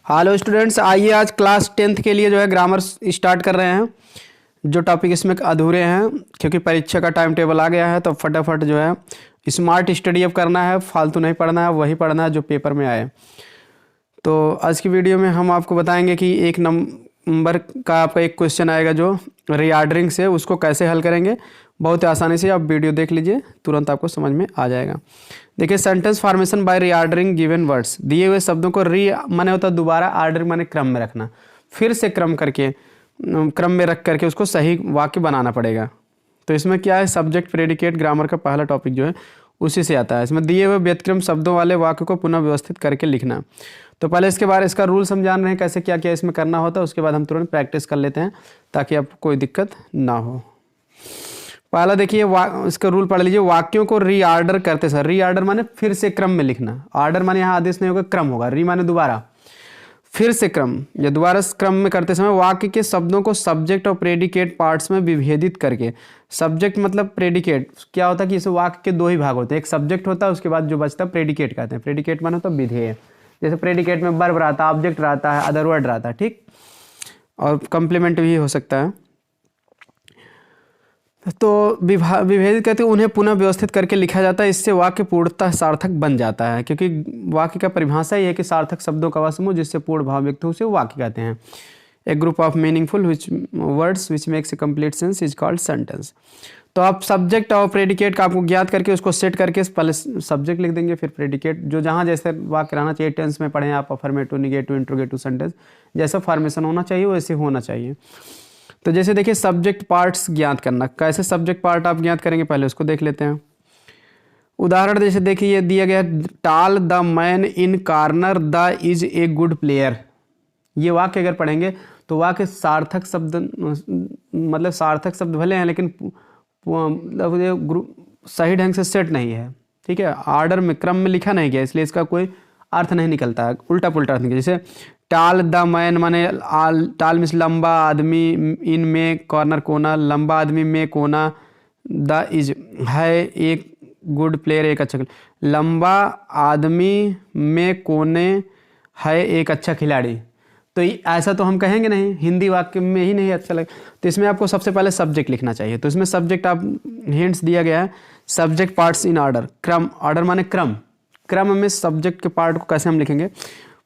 Hello students, आइए आज class 10th के लिए जो है ग्रामर स्टार्ट कर रहे हैं। जो टॉपिक इसमें अधूरे हैं क्योंकि परीक्षा का टाइम टेबल आ गया है, तो फटाफट जो है स्मार्ट स्टडी अब करना है, फालतू नहीं पढ़ना है, वही पढ़ना है जो पेपर में आए। तो आज की वीडियो में हम आपको बताएंगे कि एक नंबर का आपका एक क्वेश्चन आएगा जो रीऑर्डरिंग से, उसको कैसे हल करेंगे। बहुत आसानी से आप वीडियो देख लीजिए, तुरंत आपको समझ में आ जाएगा। देखिए, sentence formation by reordering given words. दिए हुए शब्दों को री माने होता है दोबारा, ऑर्डर माने क्रम में रखना, फिर से क्रम में रख करके उसको सही वाक्य बनाना पड़ेगा। तो इसमें क्या है, सब्जेक्ट प्रेडिकेट ग्रामर का पहला टॉपिक जो है उसी से आता है। इसमें दिए हुए व्यतिक्रम शब्दों वाले वाक्य को पुनः व्यवस्थित करके लिखना। तो पहले इसके बारे इसका रूल हम जान रहे हैं कैसे क्या क्या इसमें करना होता है, उसके बाद हम तुरंत प्रैक्टिस कर लेते हैं ताकि आपको कोई दिक्कत ना हो। पहला देखिए, इसका रूल पढ़ लीजिए। वाक्यों को रीऑर्डर करते सर, रीऑर्डर माने फिर से क्रम में लिखना। ऑर्डर माने यहाँ आदेश नहीं होगा, क्रम होगा। री माने दोबारा, फिर से क्रम या दोबारा क्रम में करते समय वाक्य के शब्दों को सब्जेक्ट और प्रेडिकेट पार्ट्स में विभेदित करके। सब्जेक्ट मतलब प्रेडिकेट क्या होता है कि इस वाक्य के दो ही भाग होते हैं, एक सब्जेक्ट होता है, उसके बाद जो बचता है प्रेडिकेट कहते हैं। प्रेडिकेट माने तो विधेय, जैसे प्रेडिकेट में वर्ब रहता है, ऑब्जेक्ट रहता है, अदर वर्ड रहता है, ठीक, और कंप्लीमेंट भी हो सकता है। तो विभेदित करके उन्हें पुनः व्यवस्थित करके लिखा जाता है। इससे वाक्य पूर्णतः सार्थक बन जाता है, क्योंकि वाक्य का परिभाषा ही है कि सार्थक शब्दों का वह समूह जिससे पूर्ण भाव व्यक्त हो उसे वाक्य कहते हैं। A group of meaningful words which makes a complete sense is called sentence. तो आप सब्जेक्ट और प्रेडिकेट का आपको ज्ञात करके उसको सेट करके पहले सब्जेक्ट लिख देंगे, फिर प्रेडिकेट जो जहाँ जैसे वाक्य रहना चाहिए। टेंस में पढ़ें आप, अफर्मेटिव, निगेटिव, इंट्रोगेटिव सेंटेंस, जैसा फॉर्मेशन होना चाहिए वैसे होना चाहिए। तो जैसे देखिए, सब्जेक्ट पार्ट्स ज्ञात करना। कैसे सब्जेक्ट पार्ट आप ज्ञात करेंगे, पहले उसको देख लेते हैं। उदाहरण जैसे देखिए, ये दिया गया, टाल the man in corner the is a good player. ये वाक्य अगर पढ़ेंगे तो वाक्य सार्थक शब्द, मतलब सार्थक शब्द भले हैं लेकिन सही ढंग से सेट नहीं है, ठीक है, ऑर्डर में क्रम में लिखा नहीं गया, इसलिए इसका कोई अर्थ नहीं निकलता है, उल्टा पुल्टा अर्थ निकलता। जैसे टाल द मैन माने टाल मीन्स लंबा आदमी, इन में कॉर्नर कोना, लंबा आदमी में कोना, द इज है एक गुड प्लेयर एक अच्छा, लंबा आदमी में कोने है एक अच्छा खिलाड़ी। तो ऐसा तो हम कहेंगे नहीं, हिंदी वाक्य में ही नहीं अच्छा लगे। तो इसमें आपको सबसे पहले सब्जेक्ट लिखना चाहिए। तो इसमें सब्जेक्ट आप हिंट्स दिया गया है, सब्जेक्ट पार्ट्स इन ऑर्डर, क्रम, ऑर्डर माने क्रम, क्रम में सब्जेक्ट के पार्ट को कैसे हम लिखेंगे।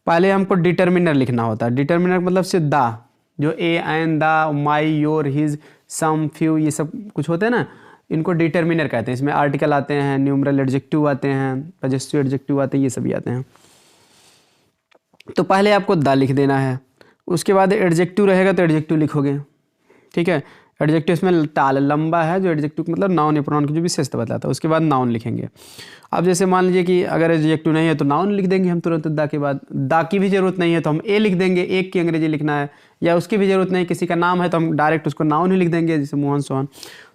पहले हमको डिटर्मिनर लिखना होता है। डिटर्मिनर मतलब से द, जो a an the, my, your, his, some, few, ये सब कुछ होते हैं ना, इनको डिटर्मिनर कहते हैं। इसमें आर्टिकल आते हैं, न्यूमरल एडजेक्टिव आते हैं, पजेसिव एडजेक्टिव आते हैं, ये सभी आते हैं। तो पहले आपको द लिख देना है, उसके बाद एडजेक्टिव रहेगा तो एडजेक्टिव लिखोगे, ठीक है। एडजेक्टिव इसमें टाल लंबा है, जो एडजेक्टिव मतलब नाउन या प्रोनाउन की जो विशेषता बताता है, उसके बाद नाउन लिखेंगे। अब जैसे मान लीजिए कि अगर एडजेक्टिव नहीं है तो नाउन लिख देंगे हम तुरंत द के बाद। द की भी जरूरत नहीं है तो हम ए लिख देंगे, एक की अंग्रेजी लिखना है, या उसकी भी जरूरत नहीं, किसी का नाम है तो हम डायरेक्ट उसको नाउन ही लिख देंगे, जैसे मोहन सोहन।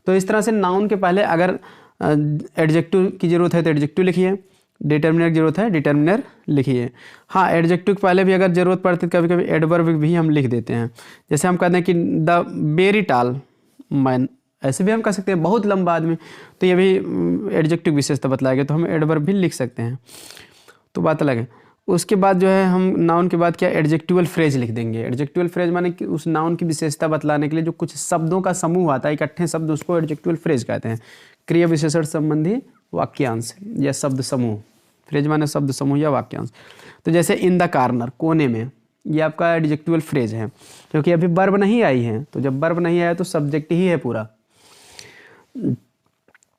तो इस तरह से नाउन के पहले अगर एडजेक्टिव की जरूरत है तो एडजेक्टिव लिखिए, डिटर्मिनर की जरूरत है डिटर्मिनर लिखिए। हाँ, एडजेक्टिव के पहले भी अगर जरूरत पड़ती है कभी कभी एडवर्ब भी हम लिख देते हैं। जैसे हम कहते हैं कि द वेरी टाल मैन, ऐसे भी हम कह सकते हैं बहुत लंबा आदमी, तो ये भी एडजेक्टिव विशेषता बतलाएगा, तो हम एडवर्ब भी लिख सकते हैं, तो बात अलग है। उसके बाद जो है हम नाउन के बाद क्या एडजेक्टिवल फ्रेज लिख देंगे। एडजेक्टिवल फ्रेज माने कि उस नाउन की विशेषता बतलाने के लिए जो कुछ शब्दों का समूह आता है, इकट्ठे शब्द, उसको एडजेक्टिवल फ्रेज कहते हैं। क्रिया विशेषण संबंधी वाक्यांश या शब्द समूह, फ्रेज माने शब्द समूह या वाक्यांश। तो जैसे इन द कॉर्नर, कोने में, ये आपका एडजेक्टिवल फ्रेज है, क्योंकि अभी वर्ब नहीं आई है, तो जब वर्ब नहीं आया तो सब्जेक्ट ही है पूरा।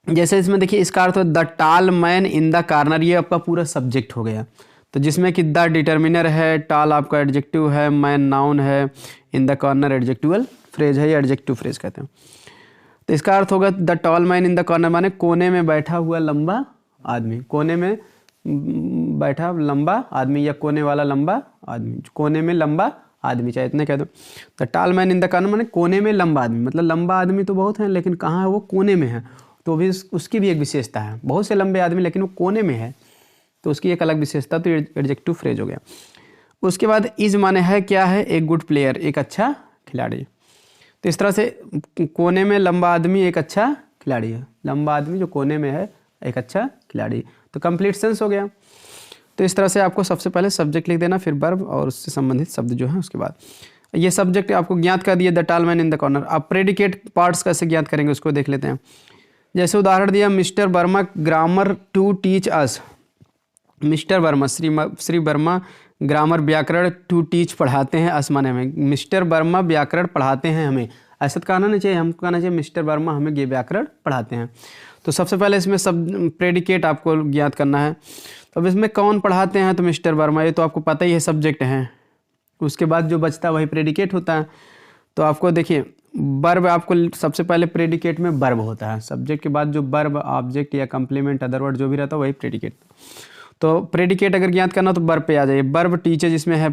जैसे इसमें देखिए, इसका अर्थ द टाल मैन इन द कॉर्नर, ये आपका पूरा सब्जेक्ट हो गया। तो जिसमें कि द डिटर्मिनर है, टाल आपका एडजेक्टिव है, मैन नाउन है, in the corner adjectival phrase है, या एडजेक्टिव फ्रेज कहते हैं। तो इसका अर्थ होगा the tall man in the corner माने कोने में बैठा हुआ लंबा आदमी, कोने में बैठा लंबा आदमी, या कोने वाला लंबा आदमी, कोने में लंबा आदमी, चाहे इतने कह दो। The tall man in the corner माने कोने में लंबा आदमी, मतलब लंबा आदमी तो बहुत है लेकिन कहाँ है वो, कोने में है, तो भी उसकी भी एक विशेषता है। बहुत से लंबे आदमी लेकिन वो कोने में है, तो उसकी एक अलग विशेषता, तो एडजेक्टिव फ्रेज हो गया। उसके बाद इज माने है क्या है, एक गुड प्लेयर, एक अच्छा खिलाड़ी। तो इस तरह से कोने में लंबा आदमी एक अच्छा खिलाड़ी है, लंबा आदमी जो कोने में है एक अच्छा खिलाड़ी, तो कंप्लीट सेंस हो गया। तो इस तरह से आपको सबसे पहले सब्जेक्ट लिख देना, फिर वर्ब और उससे संबंधित शब्द जो है उसके बाद। ये सब्जेक्ट आपको ज्ञात कर दिया, द टाल मैन इन द कॉर्नर। अब प्रेडिकेट पार्ट्स कैसे ज्ञात करेंगे उसको देख लेते हैं। जैसे उदाहरण दिया, mister Verma grammar to teach us. Mister Verma, Shri Verma grammar व्याकरण टू टीच पढ़ाते हैं अस माने हमें। मिस्टर वर्मा व्याकरण पढ़ाते हैं हमें, ऐसा तो कहना नहीं चाहिए, हमको कहना चाहिए मिस्टर वर्मा हमें ये व्याकरण पढ़ाते हैं। तो सबसे पहले इसमें सब प्रेडिकेट आपको ज्ञात करना है। तो अब इसमें कौन पढ़ाते हैं, तो मिस्टर वर्मा, ये तो आपको पता ही है सब्जेक्ट है। उसके बाद जो बचता है वही प्रेडिकेट होता है। तो आपको देखिए वर्ब, आपको सबसे पहले प्रेडिकेट में वर्ब होता है, सब्जेक्ट के बाद जो वर्ब, ऑब्जेक्ट या कंप्लीमेंट अदर वर्ड जो भी रहता है वही प्रेडिकेट। तो प्रेडिकेट अगर ज्ञात करना तो वर्ब पे आ जाइए। वर्ब टीचर जिसमें है,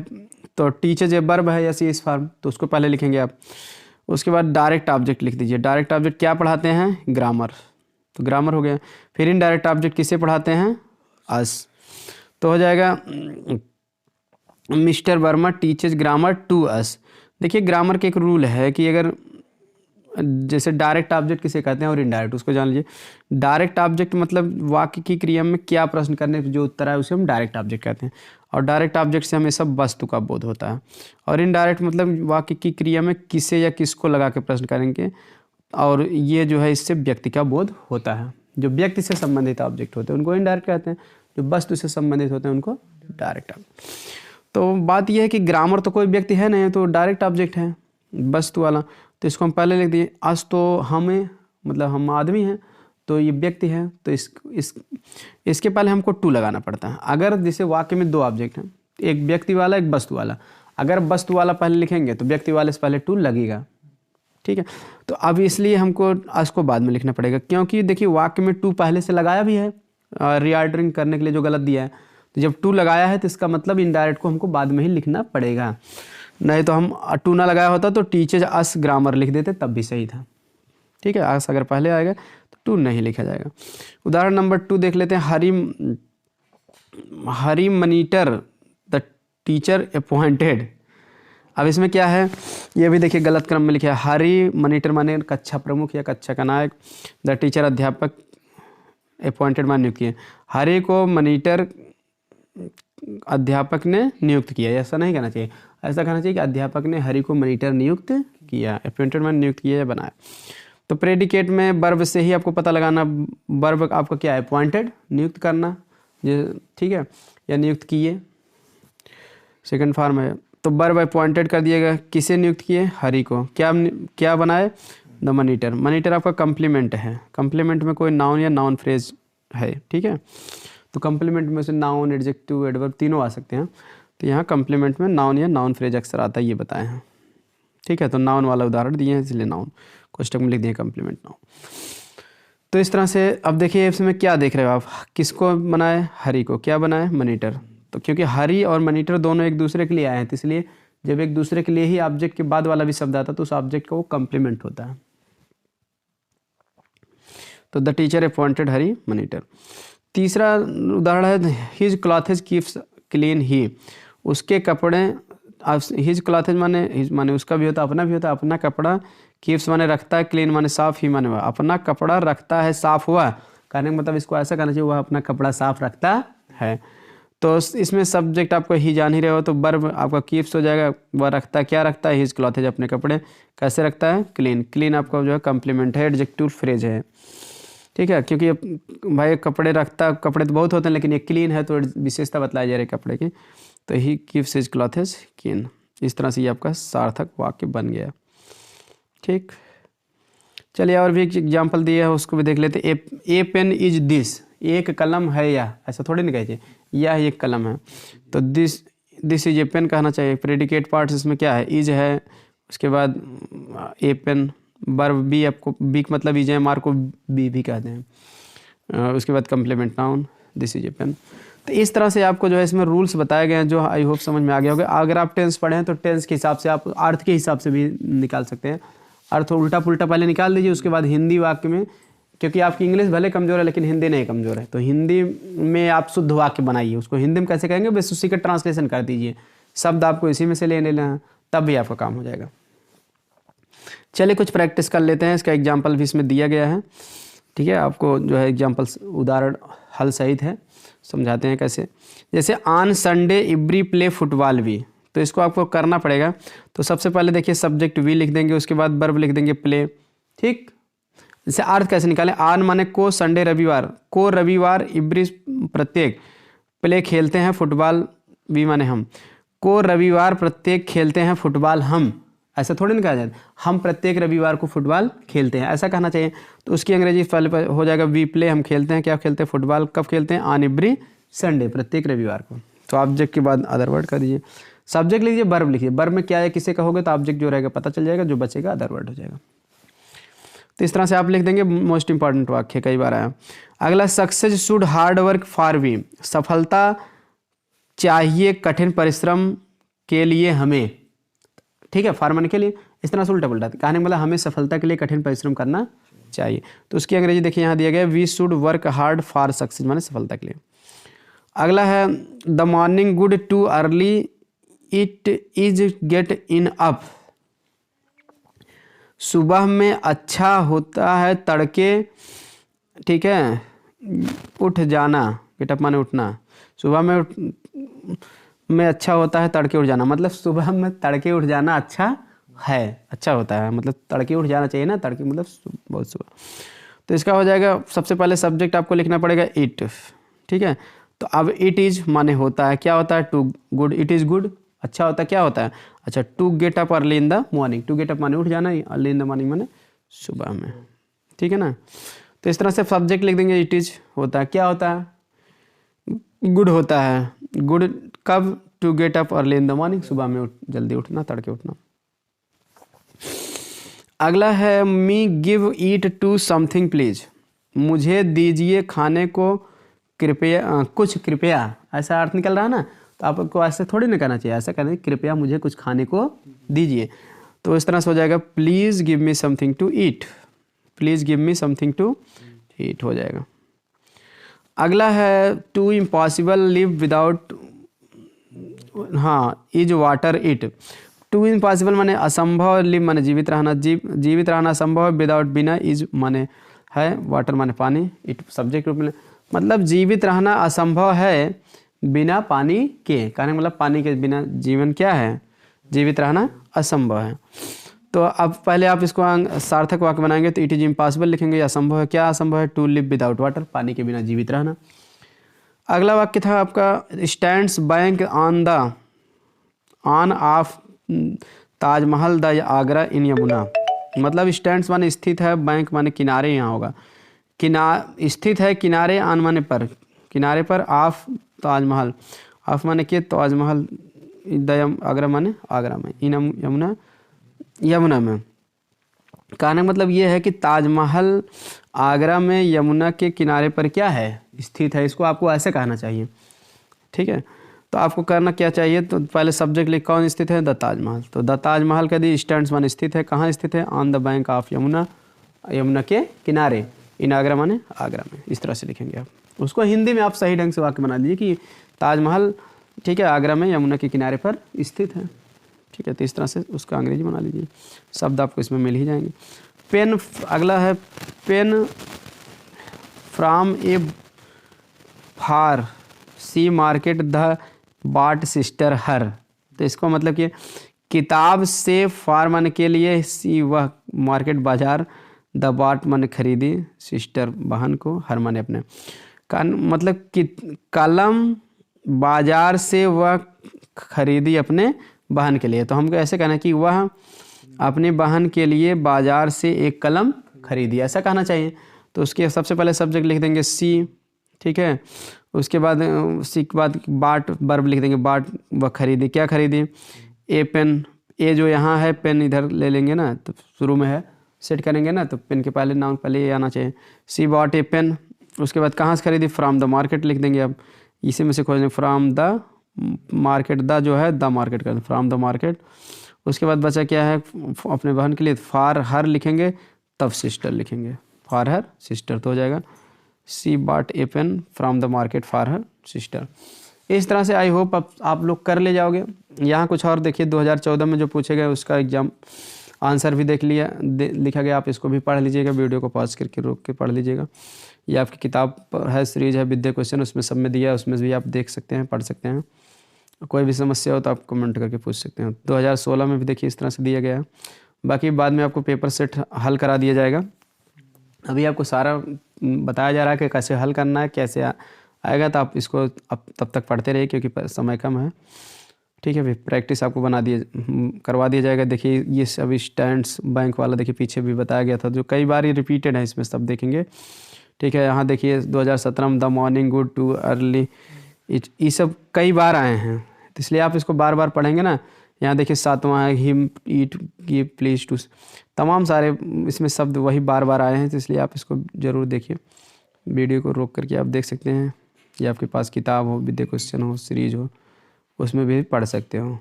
तो टीचर जो वर्ब है या सी इस फॉर्म, तो उसको पहले लिखेंगे आप। उसके बाद डायरेक्ट ऑब्जेक्ट लिख दीजिए। डायरेक्ट ऑब्जेक्ट क्या पढ़ाते हैं, ग्रामर, तो ग्रामर हो गया। फिर इनडायरेक्ट ऑब्जेक्ट किसे पढ़ाते हैं, अस, तो हो जाएगा mister Verma teachers grammar to us. देखिए ग्रामर के एक रूल है कि अगर जैसे डायरेक्ट ऑब्जेक्ट किसे कहते हैं और इनडायरेक्ट, उसको जान लीजिए। डायरेक्ट ऑब्जेक्ट मतलब वाक्य की क्रिया में क्या प्रश्न करने पर जो उत्तर है उसे हम डायरेक्ट ऑब्जेक्ट कहते हैं, और डायरेक्ट ऑब्जेक्ट से हमेशा वस्तु का बोध होता है। और इनडायरेक्ट मतलब वाक्य की क्रिया में किसे या किसको लगा के प्रश्न करेंगे, और ये जो है इससे व्यक्ति का बोध होता है। जो व्यक्ति से संबंधित ऑब्जेक्ट होते हैं उनको इनडायरेक्ट कहते हैं, जो वस्तु से संबंधित होते हैं उनको डायरेक्ट ऑब्जेक्ट। तो बात यह है कि ग्रामर तो कोई व्यक्ति है नहीं, तो डायरेक्ट ऑब्जेक्ट है वस्तु वाला, तो इसको हम पहले लिख दिए। अस तो हमें मतलब हम आदमी हैं, तो ये व्यक्ति है, तो इसके पहले हमको टू लगाना पड़ता है। अगर जैसे वाक्य में दो ऑब्जेक्ट हैं, एक व्यक्ति वाला एक वस्तु वाला, अगर वस्तु वाला पहले लिखेंगे तो व्यक्ति वाले से पहले टू लगेगा, ठीक है। तो अब इसलिए हमको अस को बाद में लिखना पड़ेगा, क्योंकि देखिए वाक्य में टू पहले से लगाया भी है रीऑर्डरिंग करने के लिए जो गलत दिया है। तो जब टू लगाया है तो इसका मतलब इनडायरेक्ट को हमको बाद में ही लिखना पड़ेगा, नहीं तो हम टू ना लगाया होता तो टीचर्स अस ग्रामर लिख देते तब भी सही था, ठीक है। अस अगर पहले आएगा तो टू नहीं लिखा जाएगा। उदाहरण नंबर 2 देख लेते हैं। हरी मनीटर द टीचर अपॉइंटेड। अब इसमें क्या है, ये भी देखिए गलत क्रम में लिखा है। हरी मनीटर माने कक्षा प्रमुख या कक्षा का नायक, द टीचर अध्यापक, अपॉइंटेड माने नियुक्त किए। हरी को मनीटर अध्यापक ने नियुक्त किया, ऐसा नहीं कहना चाहिए, ऐसा कहना चाहिए कि अध्यापक ने हरि को मॉनिटर नियुक्त किया, अपॉइंटेड मैन नियुक्त किया या बनाया। तो प्रेडिकेट में वर्ब से ही आपको पता लगाना, वर्ब आपका क्या है, अपॉइंटेड नियुक्त करना, ठीक है, या नियुक्त किए सेकंड फॉर्म है। तो वर्ब अपॉइंटेड कर दिएगा, किसे नियुक्त किए, हरि को। क्या बनाए, द मॉनिटर। मॉनिटर आपका कम्प्लीमेंट है, कम्प्लीमेंट में कोई नाउन या नाउन फ्रेज है, ठीक है। तो कम्प्लीमेंट में से नाउन, एडजेक्टिव, एडवर्ब तीनों आ सकते हैं। तो यहाँ कम्प्लीमेंट में नाउन या नाउन फ्रेज अक्सर आता है, ये बताए हैं, ठीक है। तो नाउन वाला उदाहरण दिए हैं इसलिए नाउन कोष्टक में लिख दिए कम्प्लीमेंट नाउन। तो इस तरह से अब देखिए इसमें क्या देख रहे हो आप, किसको बनाए, हरि को। क्या बनाए, मॉनिटर। तो क्योंकि हरि और मॉनिटर दोनों एक दूसरे के लिए आए हैं, तो इसलिए जब एक दूसरे के लिए ही ऑब्जेक्ट के बाद वाला भी शब्द आता है तो उस ऑब्जेक्ट का वो कम्प्लीमेंट होता है। तो the teacher appointed Hari monitor. तीसरा उदाहरण है, हिज क्लॉथेज कीप्स क्लीन ही। उसके कपड़े, हिज क्लॉथेज माने उसका भी होता है, अपना भी होता है। अपना कपड़ा, कीप्स माने रखता है, क्लीन माने साफ, ही माने अपना कपड़ा रखता है, साफ हुआ। कहने का मतलब इसको ऐसा कहना चाहिए, वह अपना कपड़ा साफ रखता है। तो इसमें सब्जेक्ट आपको ही जान ही रहे हो, तो वर्ब आपका कीप्स हो जाएगा, वह रखता है, क्या रखता है, हिज क्लॉथेज अपने कपड़े, कैसे रखता है, क्लीन। क्लीन आपका जो है कम्प्लीमेंट है, एडजेक्टिव फ्रेज है, ठीक है। क्योंकि भाई कपड़े रखता, कपड़े तो बहुत होते हैं लेकिन ये क्लीन है तो विशेषता बतलाई जा रही है कपड़े की। तो he keeps his clothes clean. इस तरह से ये आपका सार्थक वाक्य बन गया, ठीक। चलिए और भी एक एग्जाम्पल दिया है उसको भी देख लेते। ए पेन इज दिस। एक कलम है या, ऐसा थोड़ी नहीं कहिए, यह एक कलम है। तो दिस इज ए पेन कहना चाहिए। प्रेडिकेट पार्ट्स इसमें क्या है, इज है, उसके बाद ए पेन, वर्ब बी, आपको बी का मतलब इज है, मार को बी भी कहते हैं। उसके बाद complement noun, this is a pen. तो इस तरह से आपको जो है इसमें रूल्स बताए गए हैं, जो आई होप समझ में आ गया होगा। अगर आप टेंस पढ़े हैं तो टेंस के हिसाब से आप अर्थ के हिसाब से भी निकाल सकते हैं। अर्थ उल्टा पुल्टा पहले निकाल दीजिए, उसके बाद हिंदी वाक्य में, क्योंकि आपकी इंग्लिश भले कमज़ोर है लेकिन हिंदी नहीं कमज़ोर है, तो हिंदी में आप शुद्ध वाक्य बनाइए। उसको हिंदी में कैसे कहेंगे, बस उसी का ट्रांसलेशन कर दीजिए, शब्द आपको इसी में से ले लेना, तब भी आपका काम हो जाएगा। चलिए कुछ प्रैक्टिस कर लेते हैं, इसका एग्जाम्पल भी इसमें दिया गया है। ठीक है, आपको जो है एग्जाम्पल्स उदाहरण हल सहित है, समझाते हैं कैसे। जैसे on Sunday every play football we, तो इसको आपको करना पड़ेगा। तो सबसे पहले देखिए सब्जेक्ट वी लिख देंगे, उसके बाद वर्ब लिख देंगे प्ले। ठीक, जैसे अर्थ कैसे निकालें, ऑन माने को, संडे रविवार, को रविवार, एवरी प्रत्येक, प्ले खेलते हैं फुटबॉल, वी माने हम, को रविवार प्रत्येक खेलते हैं फुटबॉल हम, ऐसा थोड़ी ना कहा जाए, हम प्रत्येक रविवार को फुटबॉल खेलते हैं, ऐसा कहना चाहिए। तो उसकी अंग्रेजी पहले हो जाएगा वी प्ले, हम खेलते हैं, क्या खेलते हैं, फुटबॉल। कब खेलते हैं, ऑन एवरी संडे, प्रत्येक रविवार को। तो ऑब्जेक्ट के बाद अदर वर्ड कर दीजिए। सब्जेक्ट लिखिए, वर्ब लिखिए, वर्ब में क्या है किसे कहोगे तो ऑब्जेक्ट जो रहेगा पता चल जाएगा, जो बचेगा अदर वर्ड हो जाएगा। तो इस तरह से आप लिख देंगे। मोस्ट इंपॉर्टेंट वाक्य कई बार आया। अगला, success should hard work for we, सफलता चाहिए कठिन परिश्रम के लिए हमें। ठीक है, फॉर के लिए, इस तरह से उल्टा पुल्टा कहने का मतलब हमें सफलता के लिए कठिन परिश्रम करना चाहिए। तो उसकी अंग्रेजी देखिए यहाँ दिया गया, we should work hard for success, माने सफलता के लिए। अगला है, the morning good to early it is get in up, सुबह में अच्छा होता है तड़के, ठीक है, उठ जाना, गेट अप माने उठना, सुबह में अच्छा होता है तड़के उठ जाना, मतलब सुबह में तड़के उठ जाना अच्छा है, अच्छा होता है, मतलब तड़के उठ जाना चाहिए ना, तड़के मतलब बहुत सुबह। तो इसका हो जाएगा, सबसे पहले सब्जेक्ट आपको लिखना पड़ेगा इट। ठीक है, तो अब इट इज माने होता है, क्या होता है, to good, it is good, अच्छा होता है, क्या होता है, अच्छा, to get up early in the morning, to get up माने उठ जाना, अर्ली इन द मॉर्निंग माने सुबह में। ठीक है ना, तो इस तरह से सब्जेक्ट लिख देंगे, इट इज होता है, क्या होता है, गुड होता है, गुड कब, to get up early in the morning, सुबह में जल्दी उठना, तड़के उठना। अगला है, me give eat to something please, मुझे दीजिए खाने को कृपया, कुछ कृपया, ऐसा अर्थ निकल रहा है ना, तो आपको ऐसे थोड़ी ना करना चाहिए, ऐसा करना, कृपया मुझे कुछ खाने को दीजिए। तो इस तरह से हो जाएगा, please give me something to eat, please give me something to eat हो जाएगा। अगला है, टू इम्पॉसिबल लिव विदाउट, हाँ, is water it, to impossible माने असंभव, लिव माने जीवित रहना, जीवित रहना असंभव, विदाउट बिना, इज माने है, वाटर माने पानी, इट सब्जेक्ट रूप में, मतलब जीवित रहना असंभव है बिना पानी के, कहने का मतलब पानी के बिना जीवन क्या है, जीवित रहना असंभव है। तो अब पहले आप इसको सार्थक वाक्य बनाएंगे, तो इट इज इम्पॉसिबल लिखेंगे, असंभव है, क्या असंभव है, टू लिव विदाउट वाटर, पानी के बिना जीवित रहना। अगला वाक्य था आपका, stands bank on of Taj Mahal the Agra in Yamuna, मतलब स्टैंड्स माने स्थित है, बैंक माने किनारे, यहाँ होगा स्थित है, किनारे, आन माने पर, किनारे पर, ऑफ ताजमहल, ऑफ माने के, ताजमहल, द आगरा माने आगरा में, इन यमुना, यमुना में। कहने का मतलब ये है कि ताजमहल आगरा में यमुना के किनारे पर क्या है, स्थित है, इसको आपको ऐसे कहना चाहिए। ठीक है, तो आपको करना क्या चाहिए, तो पहले सब्जेक्ट लिख, कौन स्थित है, द ताजमहल, तो द ताजमहल का दी स्टैंड्स माने स्थित है, कहाँ स्थित है, on the bank of Yamuna, Yamuna के किनारे, इन आगरा माने आगरा में, इस तरह से लिखेंगे आप। उसको हिंदी में आप सही ढंग से वाक्य बना लीजिए कि ताजमहल, ठीक है, आगरा में यमुना के किनारे पर स्थित है। ठीक है, तो इस तरह से उसका अंग्रेजी बना लीजिए, शब्द आपको इसमें मिल ही जाएंगे। पेन, अगला है, pen from a far sea market the bought sister her, तो इसको मतलब कि किताब से, फार माने के लिए, सी वह, मार्केट बाजार, द बाट माने खरीदी, सिस्टर बहन को, हर माने अपने का, मतलब कि कलम बाजार से वह खरीदी अपने बहन के लिए, तो हमको ऐसे कहना है कि वह अपने बहन के लिए बाजार से एक कलम खरीदी, ऐसा कहना चाहिए। तो उसके सबसे पहले सब्जेक्ट लिख देंगे सी, ठीक है, उसके बाद सी के बाद बाट, वर्ब लिख देंगे, बाट वह खरीदी, क्या खरीदी, ए पेन, ए जो यहाँ है, पेन इधर ले लेंगे ना, तो शुरू में है, सेट करेंगे ना, तो पेन के पहले नाउन पहले ये आना चाहिए, सी बॉट ए पेन। उसके बाद कहाँ से खरीदी, फ्रॉम द मार्केट लिख देंगे, अब इसी में से खोज देंगे, फ्रॉम द मार्केट, द जो है द मार्केट कर दें, फ्रॉम द मार्केट। उसके बाद बचा क्या है, अपने बहन के लिए, फार हर लिखेंगे, तब सिस्टर लिखेंगे, फार हर सिस्टर, तो हो जाएगा she bought a pen from the market for her sister. इस तरह से आई होप आप लोग कर ले जाओगे। यहाँ कुछ और देखिए, 2014 में जो पूछे गए उसका एग्जाम आंसर भी देख लिया लिखा गया, आप इसको भी पढ़ लीजिएगा, वीडियो को पॉज करके रोक के पढ़ लीजिएगा। ये आपकी किताब है, सीरीज है विद्या क्वेश्चन, उसमें सब में दिया है, उसमें भी आप देख सकते हैं, पढ़ सकते हैं। कोई भी समस्या हो तो आप कमेंट करके पूछ सकते हैं। 2016 में भी देखिए इस तरह से दिया गया है। बाकी बाद में आपको पेपर सेट हल करा दिया जाएगा। अभी आपको सारा बताया जा रहा है कि कैसे हल करना है, कैसे आएगा, तो आप इसको अब तब तक पढ़ते रहिए क्योंकि समय कम है। ठीक है, फिर प्रैक्टिस आपको करवा दिया जाएगा। देखिए ये सभी स्टैंड्स बैंक वाला देखिए पीछे भी बताया गया था, जो कई बार ही रिपीटेड है, इसमें सब देखेंगे। ठीक है, यहाँ देखिए 2017 में the morning good to early, ये सब कई बार आए हैं, तो इसलिए आप इसको बार बार पढ़ेंगे ना। यहाँ देखिए 7वां है हिम ईट ये प्लीज टू, तमाम सारे इसमें शब्द वही बार बार आए हैं, तो इसलिए आप इसको ज़रूर देखिए। वीडियो को रोक करके आप देख सकते हैं। ये आपके पास किताब हो, विद्या क्वेश्चन हो, सीरीज हो, उसमें भी पढ़ सकते हो।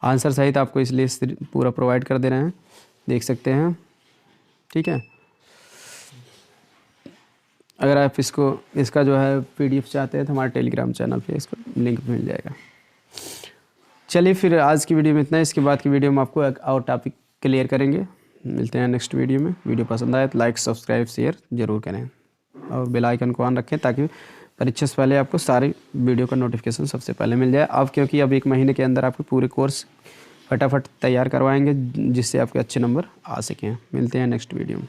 आंसर सहित आपको इसलिए पूरा प्रोवाइड कर दे रहे हैं, देख सकते हैं। ठीक है, अगर आप इसका जो है PDF चाहते हैं तो हमारे टेलीग्राम चैनल पे इसका लिंक मिल जाएगा। चलिए फिर आज की वीडियो में इतना है। इसके बाद की वीडियो में आपको एक और टॉपिक क्लियर करेंगे। मिलते हैं नेक्स्ट वीडियो में। वीडियो पसंद आए तो लाइक सब्सक्राइब शेयर ज़रूर करें और बेल आइकन को ऑन रखें ताकि परीक्षा से पहले आपको सारी वीडियो का नोटिफिकेशन सबसे पहले मिल जाए। अब क्योंकि अब 1 महीने के अंदर आपके पूरे कोर्स फटाफट तैयार करवाएंगे जिससे आपके अच्छे नंबर आ सकें। मिलते हैं नेक्स्ट वीडियो में।